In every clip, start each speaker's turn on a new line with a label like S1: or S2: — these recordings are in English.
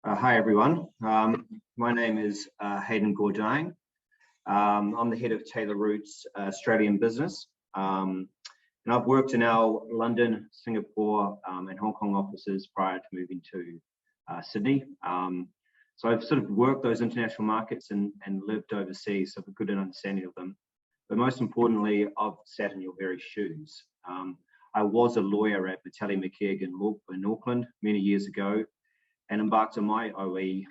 S1: Hi everyone. My name is Hayden Gourdine. I'm the head of Taylor Roots Australian business, and I've worked in our London, Singapore, and Hong Kong offices prior to moving to Sydney. So I've sort of worked those international markets and lived overseas, so I have a good understanding of them. But most importantly, I've sat in your very shoes. I was a lawyer at Matteli McKeag in Auckland many years ago, and embarked on my OE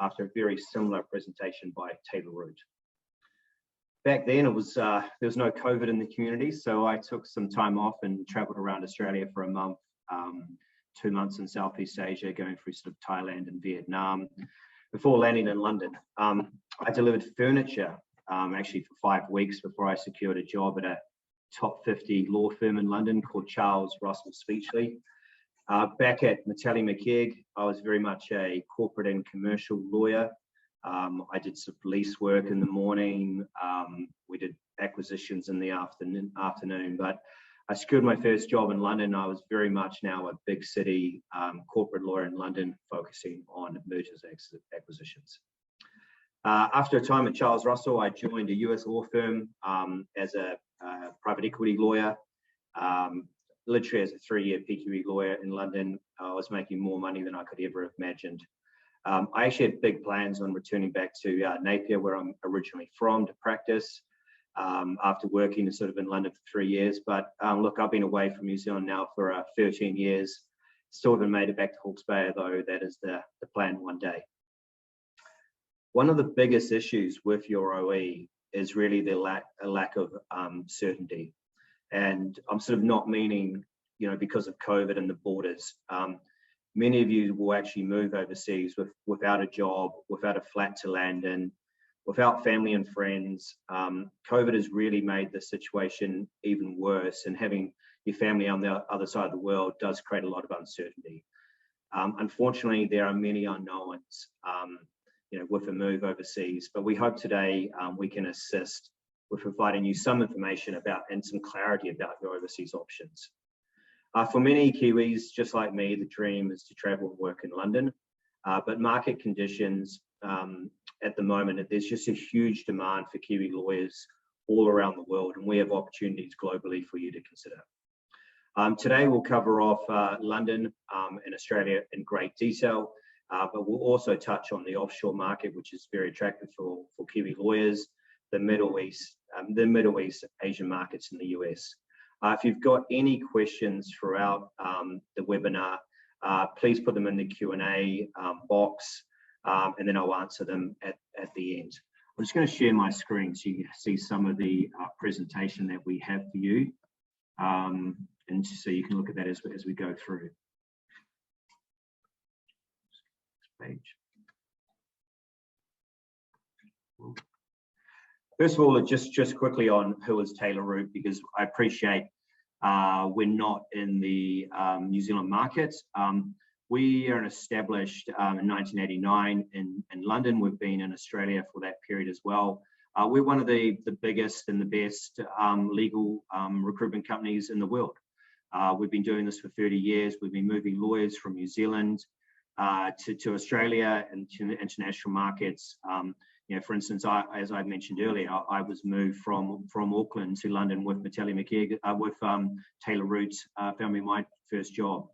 S1: after a very similar presentation by Taylor Root. Back then, it was there was no COVID in the community, so I took some time off and travelled around Australia for a month, 2 months in Southeast Asia, going through sort of Thailand and Vietnam, before landing in London. I delivered furniture actually for 5 weeks before I secured a job at a top 50 law firm in London called Charles Russell Speechley. Back at Matteli McKeag, I was very much a corporate and commercial lawyer. I did some lease work in the morning. We did acquisitions in the afternoon, but I secured my first job in London. I was very much now a big city corporate lawyer in London, focusing on mergers and acquisitions. After a time at Charles Russell, I joined a US law firm as a private equity lawyer. Literally as a 3-year PQE lawyer in London, I was making more money than I could ever have imagined. I actually had big plans on returning back to Napier, where I'm originally from, to practice after working sort of in London for 3 years. But look, I've been away from New Zealand now for 13 years. Still haven't made it back to Hawke's Bay, though that is the plan one day. One of the biggest issues with your OE is really the lack of certainty. And I'm sort of not meaning, because of COVID and the borders. Many of you will actually move overseas without a job, without a flat to land in, without family and friends. COVID has really made the situation even worse, and having your family on the other side of the world does create a lot of uncertainty. Unfortunately, there are many unknowns, with a move overseas, but we hope today we can assist with providing you some information about and some clarity about your overseas options. For many Kiwis, just like me, the dream is to travel and work in London, but market conditions at the moment, there's just a huge demand for Kiwi lawyers all around the world, and we have opportunities globally for you to consider. Today, we'll cover off London and Australia in great detail, but we'll also touch on the offshore market, which is very attractive for Kiwi lawyers, the Middle East, Asian markets, in the US. If you've got any questions throughout the webinar, please put them in the Q&A box, and then I'll answer them at the end. I'm just going to share my screen so you can see some of the presentation that we have for you, and so you can look at that as we go through. Page. First of all, just quickly on who is Taylor Root, because I appreciate we're not in the New Zealand market. We are established in 1989 in London. We've been in Australia for that period as well. We're one of the biggest and the best legal recruitment companies in the world. We've been doing this for 30 years. We've been moving lawyers from New Zealand to Australia and to international markets. For instance, as I mentioned earlier, I was moved from Auckland to London with Matteli McKeag, with Taylor Roots, found me my first job.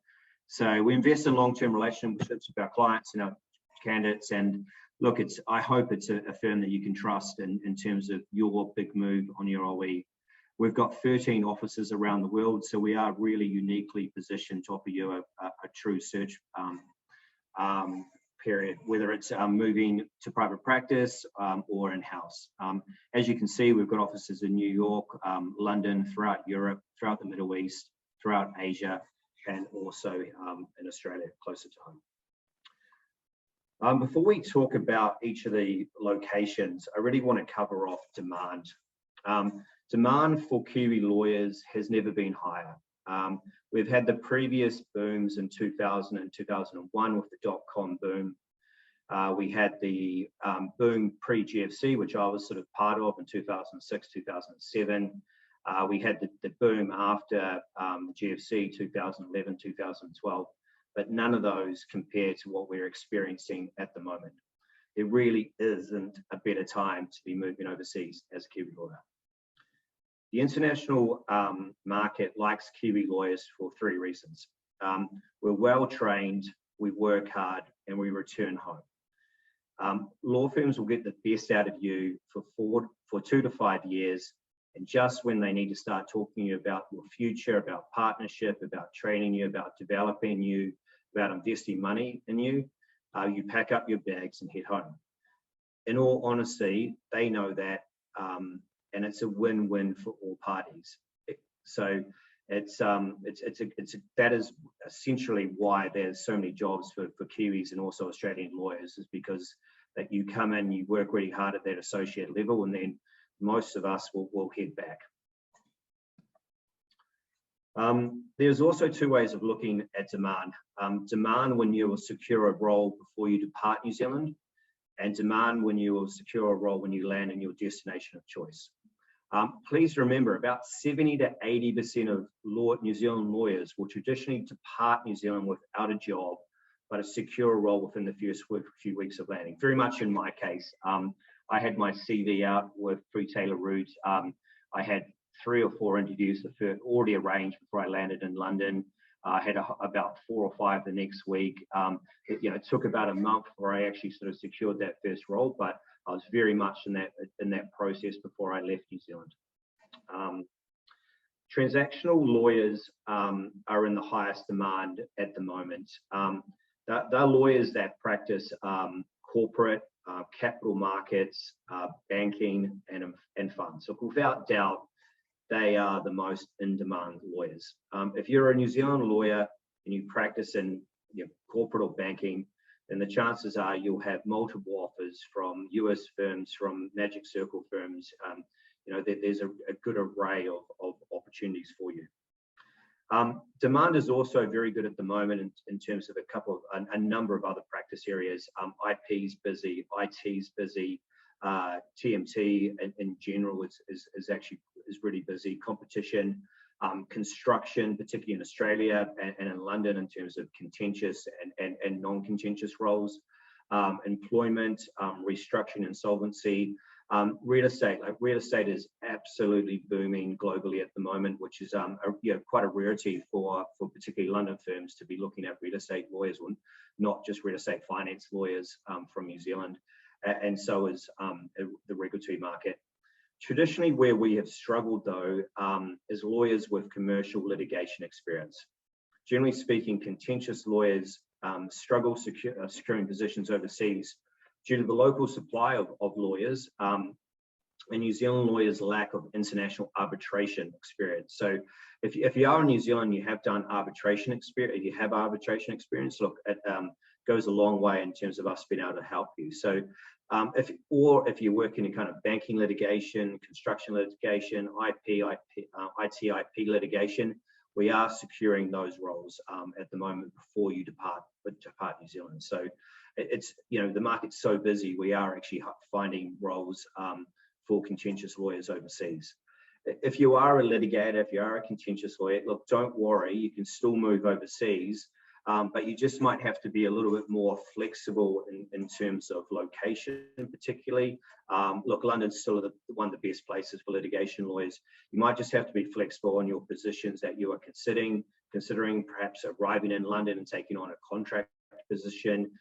S1: So we invest in long-term relationships with our clients and our candidates. And look, I hope it's a firm that you can trust in terms of your big move on your OE. We've got 13 offices around the world, so we are really uniquely positioned to offer you a true search period, whether it's moving to private practice or in-house. As you can see, we've got offices in New York, London, throughout Europe, throughout the Middle East, throughout Asia, and also in Australia, closer to home. Before we talk about each of the locations, I really want to cover off demand. Demand for Kiwi lawyers has never been higher. We've had the previous booms in 2000 and 2001 with the dot-com boom. We had the boom pre-GFC, which I was sort of part of in 2006, 2007. We had the boom after the GFC, 2011, 2012. but none of those compare to what we're experiencing at the moment. There really isn't a better time to be moving overseas as a Kiwi lawyer. The international market likes Kiwi lawyers for 3 reasons. We're well trained, we work hard, and we return home. Law firms will get the best out of you for 2 to 5 years, and just when they need to start talking to you about your future, about partnership, about training you, about developing you, about investing money in you, you pack up your bags and head home. In all honesty, they know that, and it's a win-win for all parties. That is essentially why there's so many jobs for Kiwis and also Australian lawyers, is because that you come in, you work really hard at that associate level, and then most of us will head back. There's also 2 ways of looking at demand. Demand when you will secure a role before you depart New Zealand, and demand when you will secure a role when you land in your destination of choice. Please remember, about 70 to 80% of New Zealand lawyers will traditionally depart New Zealand without a job, but a secure role within the first few weeks of landing. Very much in my case. I had my CV out through Taylor Roots. I had 3 or 4 interviews already arranged before I landed in London. I had about 4 or 5 the next week. It took about a month before I actually sort of secured that first role, but I was very much in that process before I left New Zealand. Transactional lawyers are in the highest demand at the moment. They're lawyers that practice corporate, capital markets, banking, and funds. So without doubt, they are the most in-demand lawyers. If you're a New Zealand lawyer and you practice in corporate or banking, then the chances are you'll have multiple offers from US firms, from Magic Circle firms. There's a good array of opportunities for you. Demand is also very good at the moment in terms of a number of other practice areas. IP's busy, IT's busy, TMT in general is really busy. Competition, construction, particularly in Australia and in London, in terms of contentious and non-contentious roles. Employment, restructuring, insolvency. Real estate is absolutely booming globally at the moment, which is quite a rarity for particularly London firms to be looking at real estate lawyers, or not just real estate finance lawyers from New Zealand, and so is the regulatory market. Traditionally, where we have struggled though is lawyers with commercial litigation experience. Generally speaking, contentious lawyers struggle securing positions overseas due to the local supply of lawyers and New Zealand lawyers' lack of international arbitration experience. So if you are in New Zealand, you have done arbitration experience, you have arbitration experience, look, it goes a long way in terms of us being able to help you. So if you're working in kind of banking litigation, construction litigation, IT/IP litigation, we are securing those roles at the moment before you depart New Zealand. So it's, the market's so busy, we are actually finding roles for contentious lawyers overseas. If you are a litigator, if you are a contentious lawyer, look, don't worry, you can still move overseas, but you just might have to be a little bit more flexible in terms of location, particularly. Look, London's still one of the best places for litigation lawyers. You might just have to be flexible on your positions that you are considering perhaps arriving in London and taking on a contract position.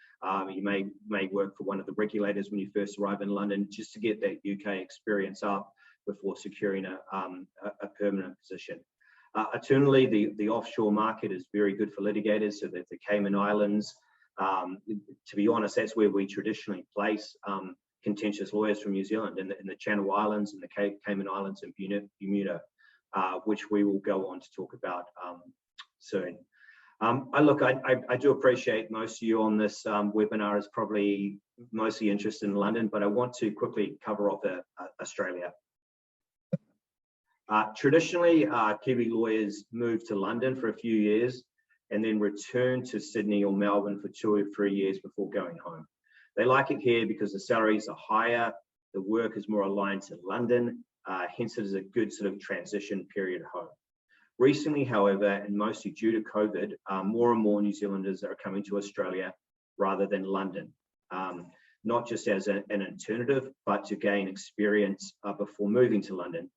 S1: You may work for one of the regulators when you first arrive in London, just to get that UK experience up before securing a permanent position. Alternately, the offshore market is very good for litigators, so that the Cayman Islands, to be honest, that's where we traditionally place contentious lawyers from New Zealand, in the Channel Islands and the Cayman Islands and Bermuda, which we will go on to talk about soon. I do appreciate most of you on this webinar is probably mostly interested in London, but I want to quickly cover off Australia. Traditionally, Kiwi lawyers move to London for a few years and then return to Sydney or Melbourne for 2 or 3 years before going home. They like it here because the salaries are higher, the work is more aligned to London, hence it is a good sort of transition period home. Recently, however, and mostly due to COVID, more and more New Zealanders are coming to Australia rather than London, not just as an alternative, but to gain experience before moving to London.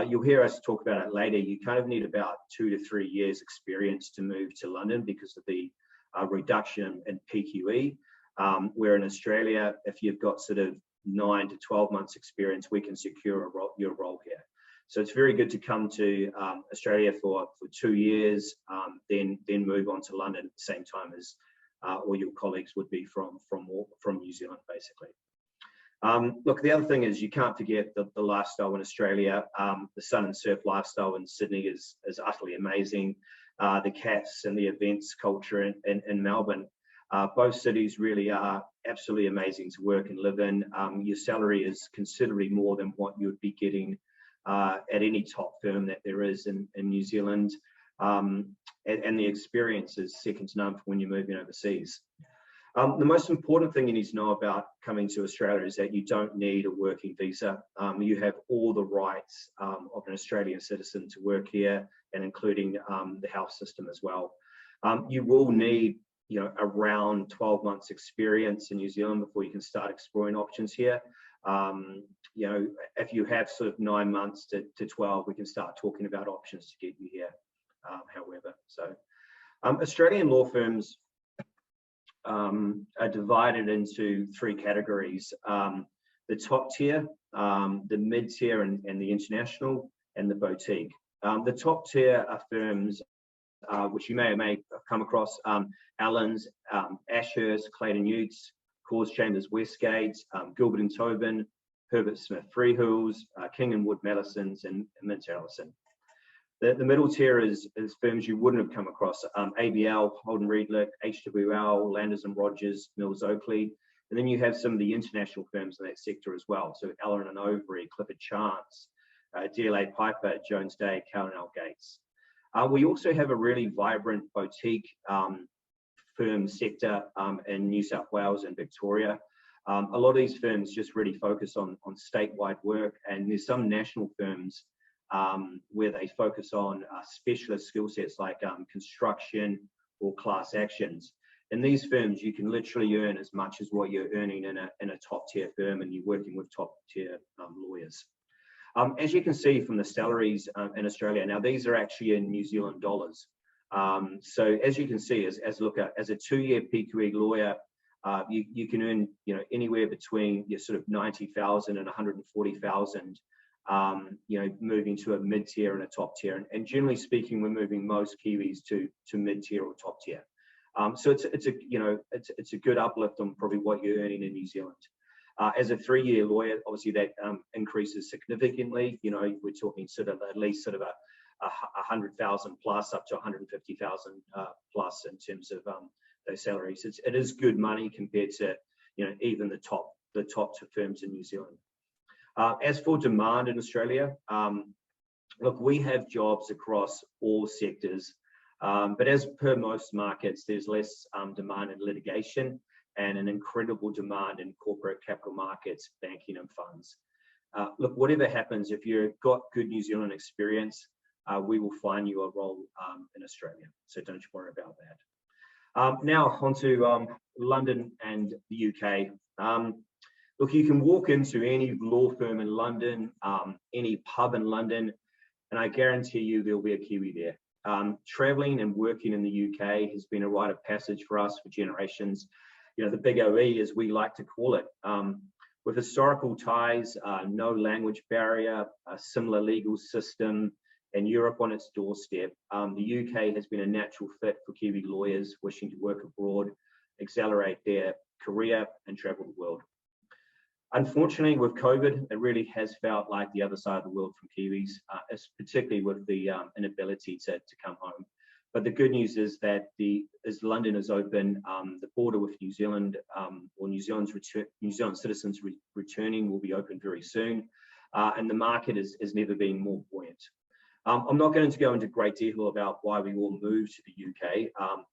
S1: You'll hear us talk about it later. You kind of need about 2 to 3 years experience to move to London because of the reduction in PQE, where in Australia, if you've got sort of 9 to 12 months experience, we can secure your role here. So it's very good to come to Australia for 2 years, then move on to London at the same time as all your colleagues would be from New Zealand, basically. Look, the other thing is you can't forget the lifestyle in Australia. The sun and surf lifestyle in Sydney is utterly amazing. The cats and the events culture in Melbourne, both cities really are absolutely amazing to work and live in. Your salary is considerably more than what you would be getting at any top firm that there is in New Zealand. And the experience is second to none for when you're moving overseas. The most important thing you need to know about coming to Australia is that you don't need a working visa. You have all the rights of an Australian citizen to work here, and including the health system as well. You will need, around 12 months experience in New Zealand before you can start exploring options here. If you have sort of 9 months to 12, we can start talking about options to get you here. However, so Australian law firms are divided into 3 categories: the top tier, the mid tier, and the international, and the boutique. The top tier are firms which you may have come across: Allens, Ashurst, Clayton Utz, Cause Chambers Westgate, Gilbert and Tobin, Herbert Smith Freehills, King & Wood Mallesons, and Mintz Allison. The middle tier is firms you wouldn't have come across: ABL, Holden Riedlich, HWL, Landers and Rogers, Mills Oakley. And then you have some of the international firms in that sector as well. So Allen and Overy, Clifford Chance, DLA Piper, Jones Day, Cowan L. Gates. We also have a really vibrant boutique firm sector in New South Wales and Victoria. A lot of these firms just really focus on statewide work, and there's some national firms where they focus on specialist skill sets like construction or class actions. In these firms, you can literally earn as much as what you're earning in a top tier firm, and you're working with top tier lawyers. As you can see from the salaries in Australia, now these are actually in New Zealand dollars. So as you can see, as a 2-year PQE lawyer, you can earn anywhere between your sort of 90,000 and 140,000. Moving to a mid-tier and a top tier, and generally speaking, we're moving most Kiwis to mid-tier or top tier. So it's a good uplift on probably what you're earning in New Zealand. As a 3-year lawyer, obviously that increases significantly. We're talking sort of at least sort of a 100,000 plus up to 150,000 plus in terms of those salaries. It is good money compared to even the top firms in New Zealand. As for demand in Australia, look, we have jobs across all sectors, but as per most markets, there's less demand in litigation and an incredible demand in corporate capital markets, banking and funds. Look, whatever happens, if you've got good New Zealand experience, we will find you a role in Australia, so don't you worry about that. Now on to London and the UK. Look, you can walk into any law firm in London, any pub in London, and I guarantee you there'll be a Kiwi there. Traveling and working in the UK has been a rite of passage for us for generations. The big OE, as we like to call it. With historical ties, no language barrier, a similar legal system, and Europe on its doorstep, the UK has been a natural fit for Kiwi lawyers wishing to work abroad, accelerate their career, and travel the world. Unfortunately, with COVID, it really has felt like the other side of the world from Kiwis, particularly with the inability to come home. But the good news is that as London is open, the border with New Zealand or New Zealand citizens returning will be open very soon, and the market has never been more buoyant. I'm not going to go into great detail about why we all moved to the UK.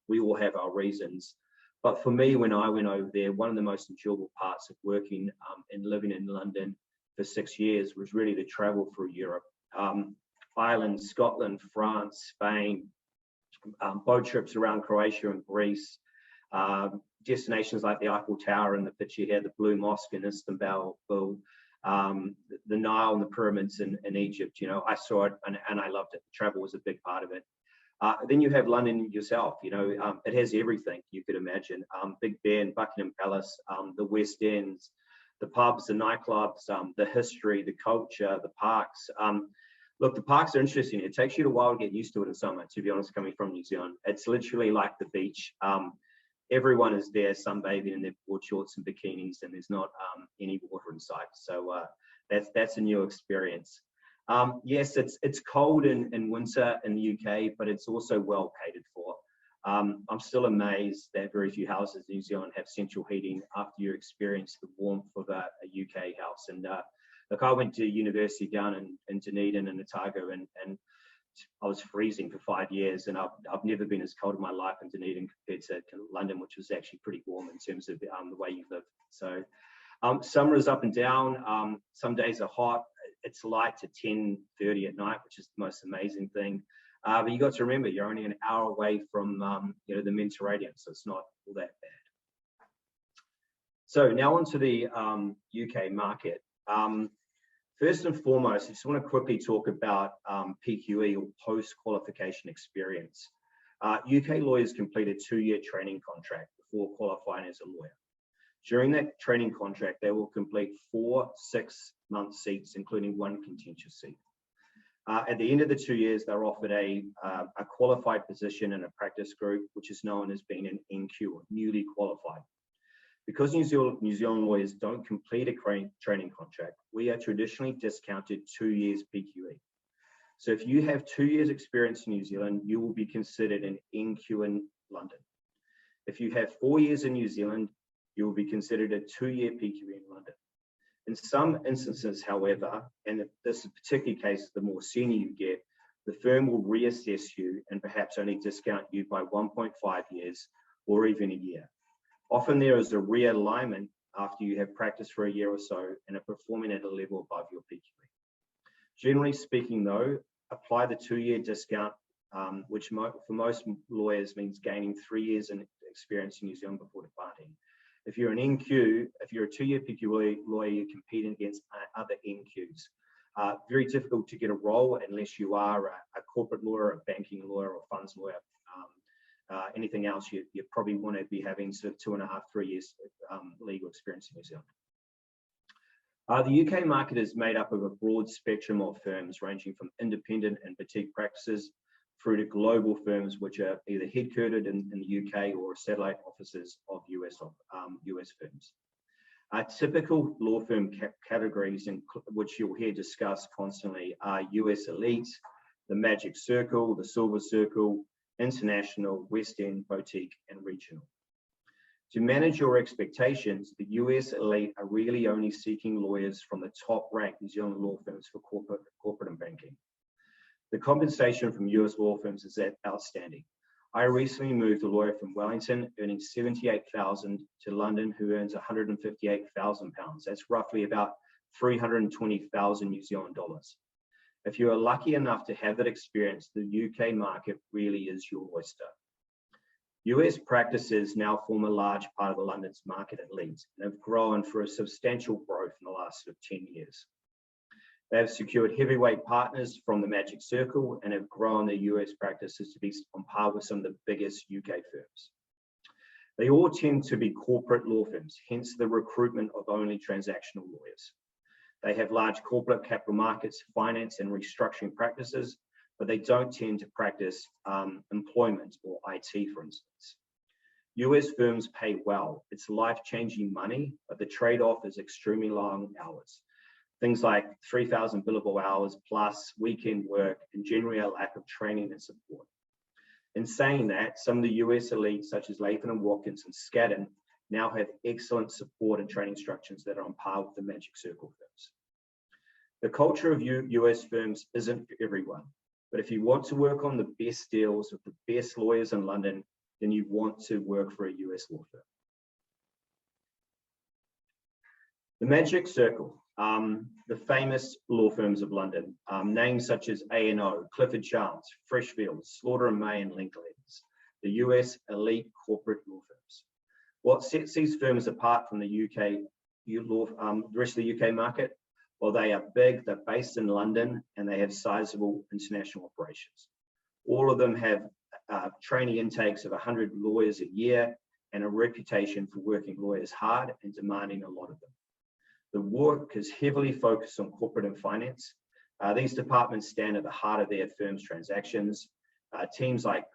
S1: We all have our reasons. But for me, when I went over there, one of the most enjoyable parts of working and living in London for 6 years was really the travel through Europe. Ireland, Scotland, France, Spain, boat trips around Croatia and Greece, destinations like the Eiffel Tower and the picture here, the Blue Mosque in Istanbul, the Nile and the pyramids in Egypt. You know, I saw it and I loved it. Travel was a big part of it. Then you have London yourself. You know, it has everything you could imagine. Big Ben, Buckingham Palace, the West Ends, the pubs, the nightclubs, the history, the culture, the parks. Look, the parks are interesting. It takes you a while to get used to it in summer, to be honest, coming from New Zealand. It's literally like the beach. Everyone is there sunbathing in their board shorts and bikinis, and there's not any water in sight. So that's a new experience. Yes, it's cold in winter in the UK, but it's also well catered for. I'm still amazed that very few houses in New Zealand have central heating after you experience the warmth of a UK house. And look, I went to university down in Dunedin and Otago, and I was freezing for 5 years, and I've never been as cold in my life in Dunedin compared to London, which was actually pretty warm in terms of the way you live. So summer is up and down. Some days are hot. It's light to 10:30 at night, which is the most amazing thing. But you got to remember, you're only an hour away from you know, the Mediterranean, so it's not all that bad. So now onto the UK market. First and foremost, I just want to quickly talk about PQE, or post-qualification experience. UK lawyers complete a 2-year training contract before qualifying as a lawyer. During that training contract, they will complete 4 6-month seats, including 1 contentious seat. At the end of the 2 years, they're offered a qualified position in a practice group, which is known as being an NQ, or newly qualified. Because New Zealand lawyers don't complete a training contract, we are traditionally discounted 2 years PQE. So if you have 2 years experience in New Zealand, you will be considered an NQ in London. If you have 4 years in New Zealand, you will be considered a 2-year PQE in London. In some instances, however, and this is particularly the case, the more senior you get, the firm will reassess you and perhaps only discount you by 1.5 years or even a year. Often there is a realignment after you have practiced for a year or so and are performing at a level above your PQE. Generally speaking though, apply the 2-year discount, which for most lawyers means gaining 3 years in experience in New Zealand before departing. If you're an NQ, if you're a 2-year PQE lawyer, you're competing against other NQs. Very difficult to get a role unless you are a corporate lawyer, a banking lawyer, or funds lawyer. Anything else, you probably want to be having sort of 2.5, 3 years legal experience in New Zealand. The UK market is made up of a broad spectrum of firms ranging from independent and boutique practices through to global firms, which are either headquartered in the UK or satellite offices of US firms. Typical law firm categories, which you'll hear discussed constantly, are US Elite, the Magic Circle, the Silver Circle, International, West End, Boutique, and Regional. To manage your expectations, the US Elite are really only seeking lawyers from the top-ranked New Zealand law firms for corporate and banking. The compensation from US law firms is outstanding. I recently moved a lawyer from Wellington earning $78,000 to London, who earns £158,000. That's roughly about 320,000 New Zealand dollars. If you are lucky enough to have that experience, the UK market really is your oyster. US practices now form a large part of London's market at Leeds and have grown for a substantial growth in the last 10 years. They have secured heavyweight partners from the Magic Circle and have grown their US practices to be on par with some of the biggest UK firms. They all tend to be corporate law firms, hence the recruitment of only transactional lawyers. They have large corporate capital markets, finance and restructuring practices, but they don't tend to practice employment or IT, for instance. US firms pay well. It's life-changing money, but the trade-off is extremely long hours. Things like 3,000 billable hours plus weekend work, and generally a lack of training and support. In saying that, some of the US elites, such as Latham & Watkins and Skadden, now have excellent support and training structures that are on par with the Magic Circle firms. The culture of US firms isn't for everyone, but if you want to work on the best deals with the best lawyers in London, then you want to work for a US law firm. The Magic Circle. The famous law firms of London, names such as A&O, Clifford Chance, Freshfields, Slaughter and May, and Linklater's, the US elite corporate law firms. What sets these firms apart from the rest of the UK market? Well, they are big, they're based in London, and they have sizable international operations. All of them have trainee intakes of 100 lawyers a year and a reputation for working lawyers hard and demanding a lot of them. The work is heavily focused on corporate and finance. These departments stand at the heart of their firm's transactions. Teams like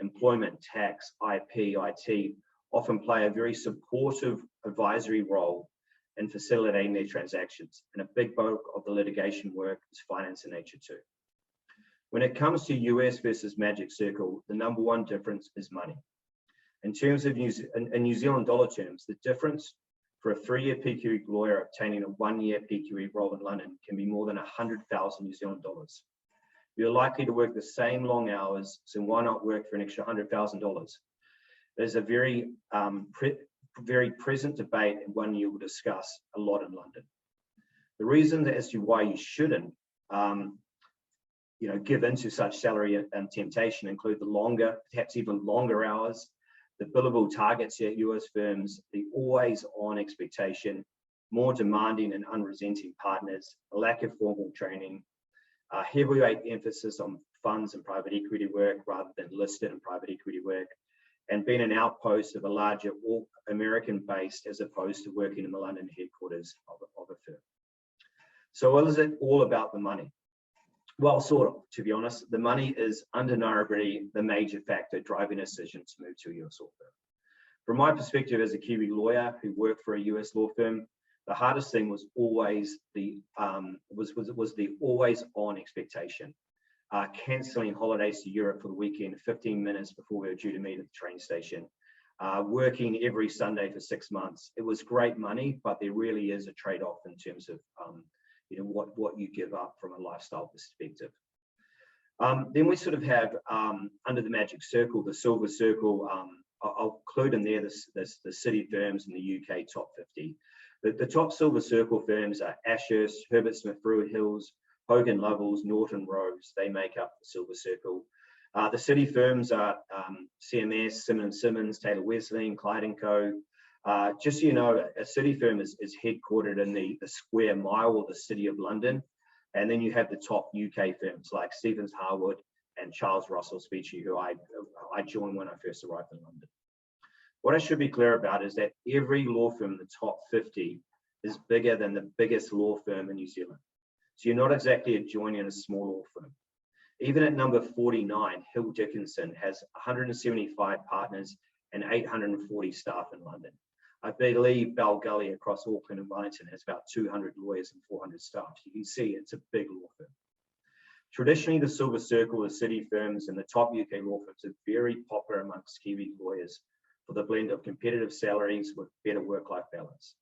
S1: employment, tax, IP, IT often play a very supportive advisory role in facilitating their transactions. And a big bulk of the litigation work is finance in nature too. When it comes to US versus Magic Circle, the number one difference is money. In terms of in New Zealand dollar terms, the difference for a 3-year PQE lawyer obtaining a 1-year PQE role in London can be more than 100,000 New Zealand dollars. You're likely to work the same long hours, so why not work for an extra $100,000? There's a very present debate, and one you will discuss a lot in London. The reasons as to why you shouldn't give into such salary temptation include the longer, perhaps even longer hours, the billable targets at US firms, the always on expectation, more demanding and unrelenting partners, a lack of formal training, heavyweight emphasis on funds and private equity work rather than listed and private equity work, and being an outpost of a larger American based as opposed to working in the London headquarters of a firm. So what is it all about the money? Well, sort of, to be honest. The money is undeniably the major factor driving a decision to move to a US law firm. From my perspective as a Kiwi lawyer who worked for a US law firm, the hardest thing was always the always on expectation. Cancelling holidays to Europe for the weekend 15 minutes before we were due to meet at the train station, working every Sunday for 6 months. It was great money, but there really is a trade-off in terms of what you give up from a lifestyle perspective. Then we sort of have under the Magic Circle, the Silver Circle. I'll include in there the city firms in the UK top 50. The top Silver Circle firms are Ashurst, Herbert Smith Frew Hills, Hogan Lovells, Norton Rose. They make up the Silver Circle. The city firms are CMS, Simmons, Taylor Wesleyan, Clyde & Co. Just so you know, a city firm is headquartered in the square mile or the City of London. And then you have the top UK firms like Stevens Harwood and Charles Russell Speechy, who I joined when I first arrived in London. What I should be clear about is that every law firm in the top 50 is bigger than the biggest law firm in New Zealand. So you're not exactly joining a small law firm. Even at number 49, Hill Dickinson has 175 partners and 840 staff in London. I believe Bell Gully across Auckland and Wellington has about 200 lawyers and 400 staff. You can see it's a big law firm. Traditionally, the Silver Circle, the city firms, and the top UK law firms are very popular amongst Kiwi lawyers for the blend of competitive salaries with better work-life balance.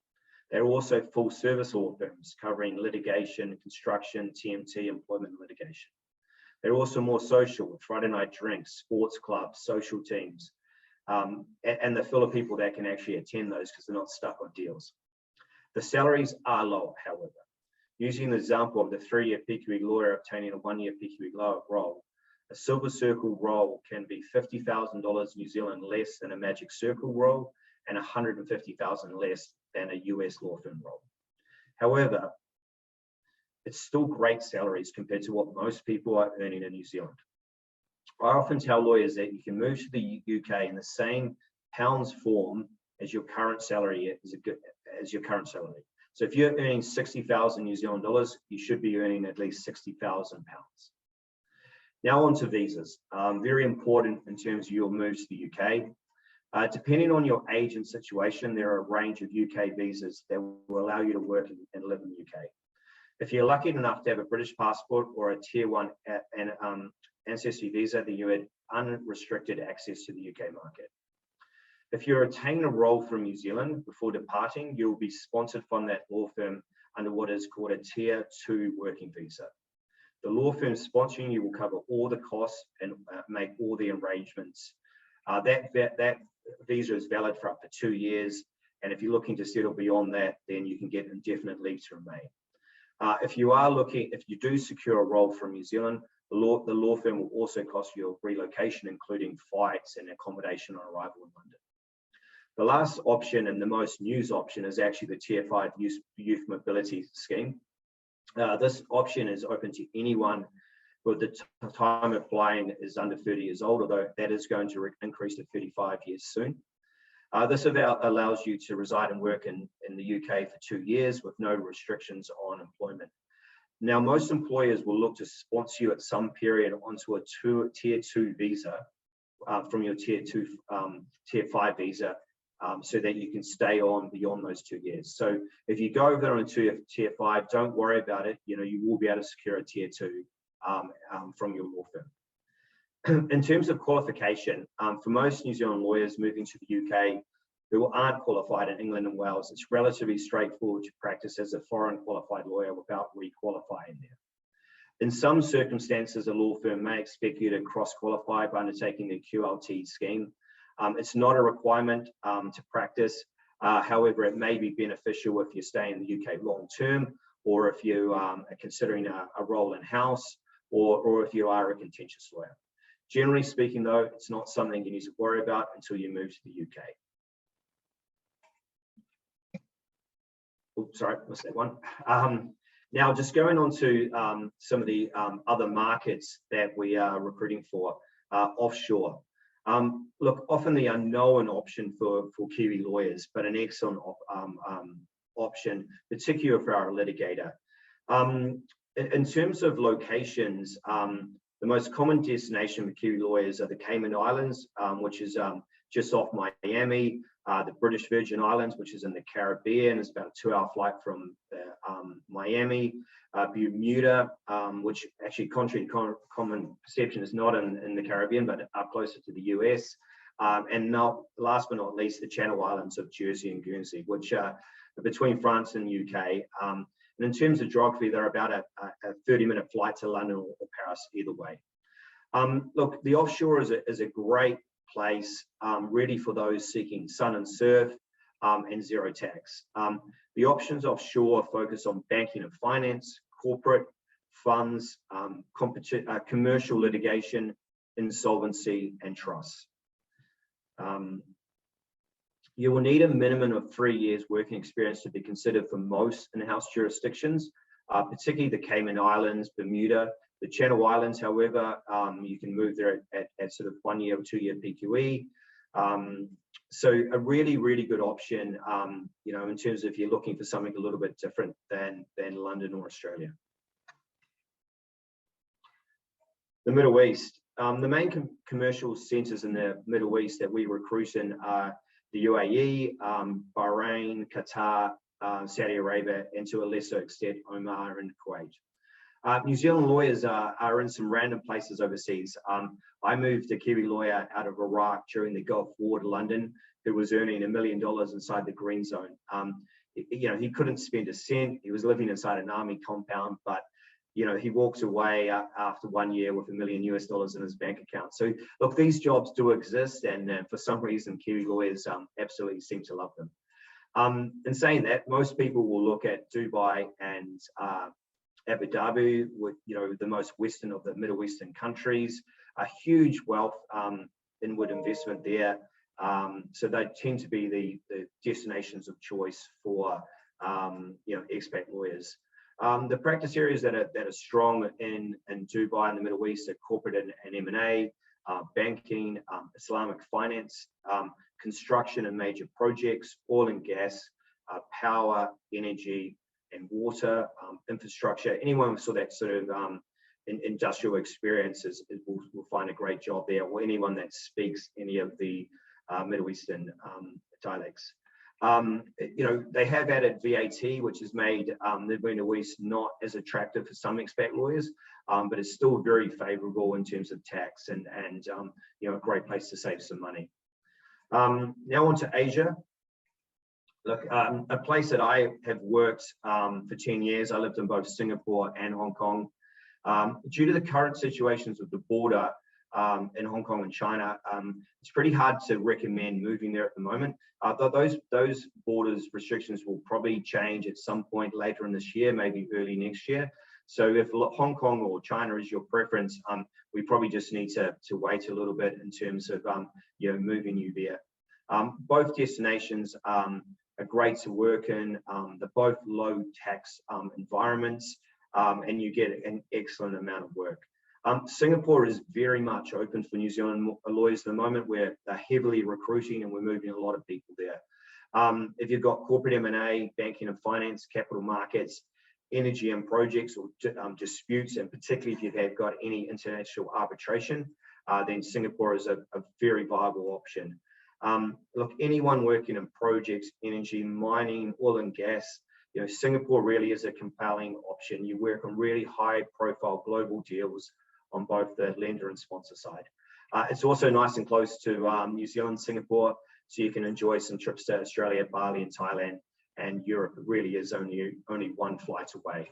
S1: They're also full-service law firms covering litigation, construction, TMT, employment, and litigation. They're also more social with Friday night drinks, sports clubs, social teams, and the full of people that can actually attend those because they're not stuck on deals. The salaries are lower, however. Using the example of the 3-year PQE lawyer obtaining a 1-year PQE role, a Silver Circle role can be $50,000 New Zealand less than a Magic Circle role and $150,000 less than a US law firm role. However, it's still great salaries compared to what most people are earning in New Zealand. I often tell lawyers that you can move to the UK in the same pounds form as your current salary as your current salary. So if you're earning 60,000 New Zealand dollars, you should be earning at least 60,000 pounds. Now on to visas. Very important in terms of your moves to the UK. Depending on your age and situation, there are a range of UK visas that will allow you to work and live in the UK. If you're lucky enough to have a British passport or a Tier 1 ancestry visa, then you had unrestricted access to the UK market. If you're attaining a role from New Zealand before departing, you'll be sponsored from that law firm under what is called a Tier 2 working visa. The law firm sponsoring you will cover all the costs and make all the arrangements. That visa is valid for up to 2 years, and if you're looking to settle beyond that, then you can get indefinite leave to remain. If you do secure a role from New Zealand, the law firm will also cost you a relocation, including flights and accommodation on arrival in London. The last option and the most used option is actually the Tier 5 Youth Mobility Scheme. This option is open to anyone who at the time of applying is under 30 years old, although that is going to increase to 35 years soon. This allows you to reside and work in the UK for 2 years with no restrictions on employment. Now, most employers will look to sponsor you at some period onto a Tier 2 visa from your Tier 5 visa, so that you can stay on beyond those 2 years. So if you go over on Tier 5, don't worry about it. You will be able to secure a Tier 2 from your law firm. In terms of qualification, for most New Zealand lawyers moving to the UK who aren't qualified in England and Wales, it's relatively straightforward to practice as a foreign qualified lawyer without requalifying there. In some circumstances, a law firm may expect you to cross-qualify by undertaking the QLT scheme. It's not a requirement to practice. However, it may be beneficial if you stay in the UK long term, or if you are considering a role in-house, or if you are a contentious lawyer. Generally speaking, though, it's not something you need to worry about until you move to the UK. Oh, sorry, missed that one. Now, just going on to some of the other markets that we are recruiting for, offshore. Look, often the unknown option for Kiwi lawyers, but an excellent option, particularly for our litigator. In terms of locations, the most common destination for Kiwi lawyers are the Cayman Islands, which is just off Miami, the British Virgin Islands, which is in the Caribbean. It's about a 2-hour flight from Miami. Bermuda, which actually, contrary to common perception, is not in the Caribbean, but up closer to the US. And now, last but not least, the Channel Islands of Jersey and Guernsey, which are between France and UK. And in terms of geography, they're about a 30-minute flight to London or Paris, either way. Look, the offshore is a great place, really for those seeking sun and surf and zero tax. The options offshore focus on banking and finance, corporate, funds, commercial litigation, insolvency, and trusts. You will need a minimum of 3 years working experience to be considered for most in-house jurisdictions, particularly the Cayman Islands, Bermuda. The Channel Islands, however, you can move there at sort of 1 year or 2 year PQE. So a really, really good option, in terms of if you're looking for something a little bit different than London or Australia. The Middle East. The main commercial centres in the Middle East that we recruit in are the UAE, Bahrain, Qatar, Saudi Arabia, and to a lesser extent, Oman and Kuwait. New Zealand lawyers are in some random places overseas. I moved a Kiwi lawyer out of Iraq during the Gulf War to London, who was earning $1 million inside the green zone. He couldn't spend a cent. He was living inside an army compound, but he walked away after 1 year with $1 million US in his bank account. So look, these jobs do exist, and for some reason, Kiwi lawyers absolutely seem to love them. In saying that, most people will look at Dubai and Abu Dhabi, with the most western of the Middle Eastern countries, a huge wealth inward investment there. So they tend to be the destinations of choice for expat lawyers. The practice areas that are strong in Dubai and the Middle East are corporate and M&A, banking, Islamic finance, construction and major projects, oil and gas, power, energy, and water, infrastructure. Anyone with that sort of industrial experiences will find a great job there, or anyone that speaks any of the Middle Eastern dialects. They have added VAT, which has made the Middle East not as attractive for some expat lawyers, but it's still very favorable in terms of tax and a great place to save some money. Now on to Asia. Look, a place that I have worked for 10 years. I lived in both Singapore and Hong Kong. Due to the current situations with the border, in Hong Kong and China, it's pretty hard to recommend moving there at the moment. Those borders restrictions will probably change at some point later in this year, maybe early next year. So if Hong Kong or China is your preference, we probably just need to wait a little bit in terms of moving you there. Both destinations are great to work in. They're both low tax environments, and you get an excellent amount of work. Singapore is very much open for New Zealand lawyers at the moment. We're heavily recruiting and we're moving a lot of people there. If you've got corporate M&A, banking and finance, capital markets, energy and projects or disputes, and particularly if you've got any international arbitration, then Singapore is a very viable option. Look, anyone working in projects, energy, mining, oil and gas, Singapore really is a compelling option. You work on really high profile global deals on both the lender and sponsor side. It's also nice and close to New Zealand, Singapore, so you can enjoy some trips to Australia, Bali and Thailand, and Europe. It really is only one flight away.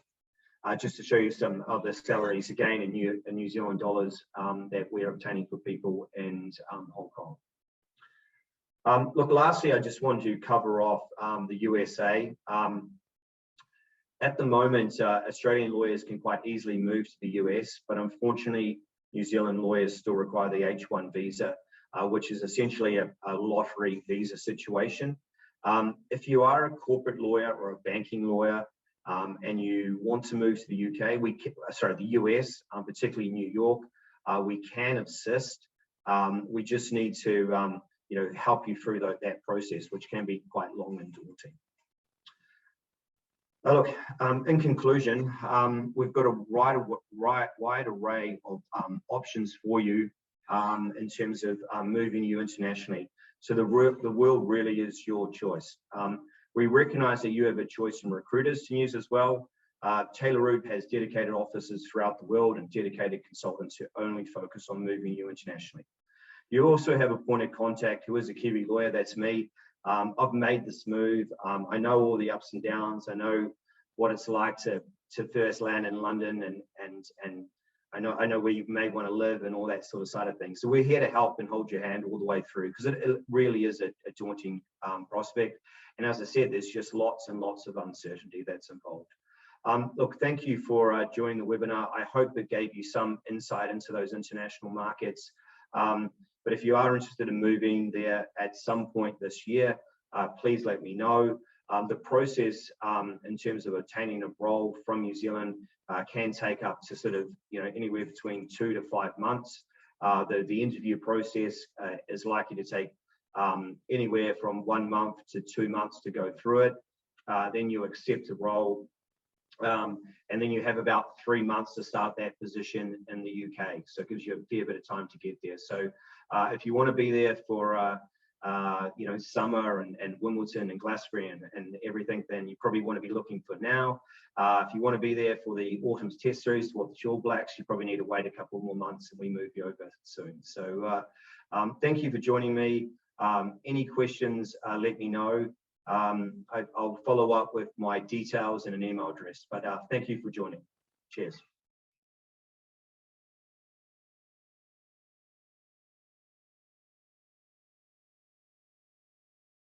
S1: Just to show you some of the salaries again in New Zealand dollars that we're obtaining for people in Hong Kong. Look, lastly, I just want to cover off the USA. At the moment, Australian lawyers can quite easily move to the US, but unfortunately, New Zealand lawyers still require the H-1 visa, which is essentially a lottery visa situation. If you are a corporate lawyer or a banking lawyer and you want to move to the UK, the US, particularly New York, we can assist. We just need to help you through that process, which can be quite long and daunting. Look, in conclusion, we've got a wide array of options for you in terms of moving you internationally. So the world really is your choice. We recognize that you have a choice in recruiters to use as well. Taylor Root has dedicated offices throughout the world and dedicated consultants who only focus on moving you internationally. You also have a point of contact who is a Kiwi lawyer, that's me. I've made this move. I know all the ups and downs. I know what it's like to first land in London, and I know where you may want to live and all that sort of side of things. So we're here to help and hold your hand all the way through, because it really is a daunting prospect. And as I said, there's just lots and lots of uncertainty that's involved. Look, thank you for joining the webinar. I hope it gave you some insight into those international markets. But if you are interested in moving there at some point this year, please let me know. The process in terms of obtaining a role from New Zealand can take up to sort of anywhere between 2 to 5 months. The interview process is likely to take anywhere from 1 month to 2 months to go through it. Then you accept a role, and then you have about 3 months to start that position in the UK. So it gives you a fair bit of time to get there. So if you want to be there for summer and Wimbledon and Glastonbury and everything, then you probably want to be looking for now. If you want to be there for the Autumn's Test Series with the All Blacks, you probably need to wait a couple more months and we move you over soon. So thank you for joining me. Any questions, let me know. I'll follow up with my details and an email address, but thank you for joining. Cheers.